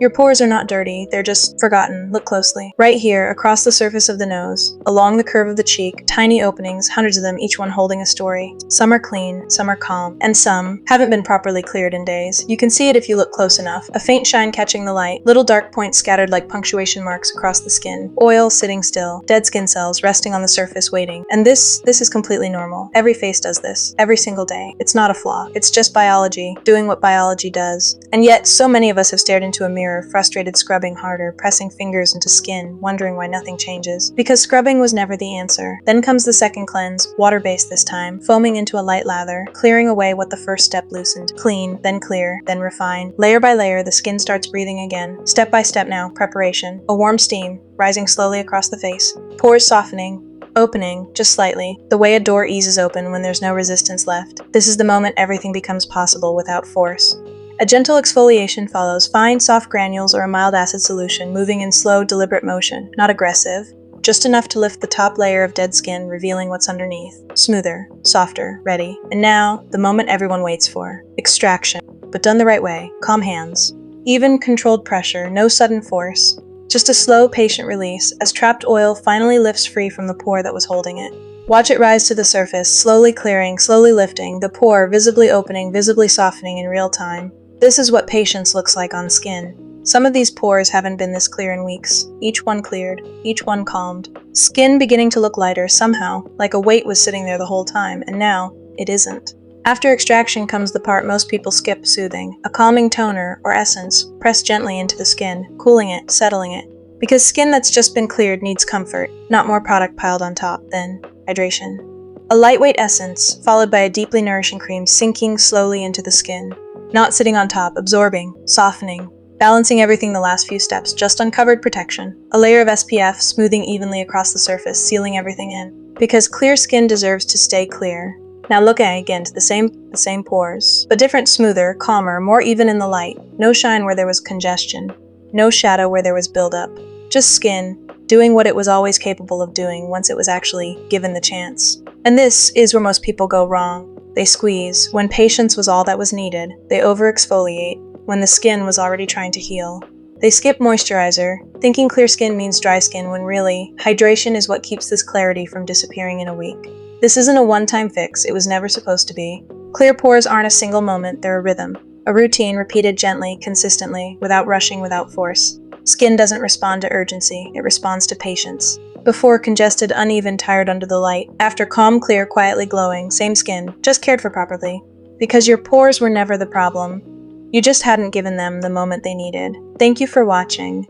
Your pores are not dirty, they're just forgotten. Look closely. Right here, across the surface of the nose, along the curve of the cheek, tiny openings, hundreds of them, each one holding a story. Some are clean, some are calm, and some haven't been properly cleared in days. You can see it if you look close enough. A faint shine catching the light, little dark points scattered like punctuation marks across the skin, oil sitting still, dead skin cells resting on the surface waiting. And this is completely normal. Every face does this, every single day. It's not a flaw. It's just biology, doing what biology does. And yet, so many of us have stared into a mirror, frustrated, scrubbing harder, pressing fingers into skin, wondering why nothing changes. Because scrubbing was never the answer. Then comes the second cleanse, water-based this time, foaming into a light lather, clearing away what the first step loosened. Clean, then clear, then refine. Layer by layer, the skin starts breathing again. Step by step now, preparation. A warm steam, rising slowly across the face. Pores softening, opening, just slightly, the way a door eases open when there's no resistance left. This is the moment everything becomes possible without force. A gentle exfoliation follows, fine, soft granules or a mild acid solution, moving in slow, deliberate motion, not aggressive, just enough to lift the top layer of dead skin, revealing what's underneath. Smoother, softer, ready. And now, the moment everyone waits for. Extraction, but done the right way. Calm hands. Even, controlled pressure, no sudden force. Just a slow, patient release, as trapped oil finally lifts free from the pore that was holding it. Watch it rise to the surface, slowly clearing, slowly lifting, the pore visibly opening, visibly softening in real time. This is what patience looks like on skin. Some of these pores haven't been this clear in weeks. Each one cleared, each one calmed. Skin beginning to look lighter somehow, like a weight was sitting there the whole time, and now, it isn't. After extraction comes the part most people skip, soothing. A calming toner, or essence, pressed gently into the skin, cooling it, settling it. Because skin that's just been cleared needs comfort, not more product piled on top, then hydration. A lightweight essence, followed by a deeply nourishing cream sinking slowly into the skin. Not sitting on top, absorbing, softening, balancing everything the last few steps, just uncovered protection. A layer of SPF, smoothing evenly across the surface, sealing everything in. Because clear skin deserves to stay clear. Now looking again to the same pores, but different, smoother, calmer, more even in the light. No shine where there was congestion. No shadow where there was buildup. Just skin, doing what it was always capable of doing once it was actually given the chance. And this is where most people go wrong. They squeeze, when patience was all that was needed. They over-exfoliate, when the skin was already trying to heal. They skip moisturizer, thinking clear skin means dry skin when really, hydration is what keeps this clarity from disappearing in a week. This isn't a one-time fix, it was never supposed to be. Clear pores aren't a single moment, they're a rhythm. A routine repeated gently, consistently, without rushing, without force. Skin doesn't respond to urgency, it responds to patience. Before, congested, uneven, tired under the light. After, calm, clear, quietly glowing, same skin, just cared for properly. Because your pores were never the problem. You just hadn't given them the moment they needed. Thank you for watching.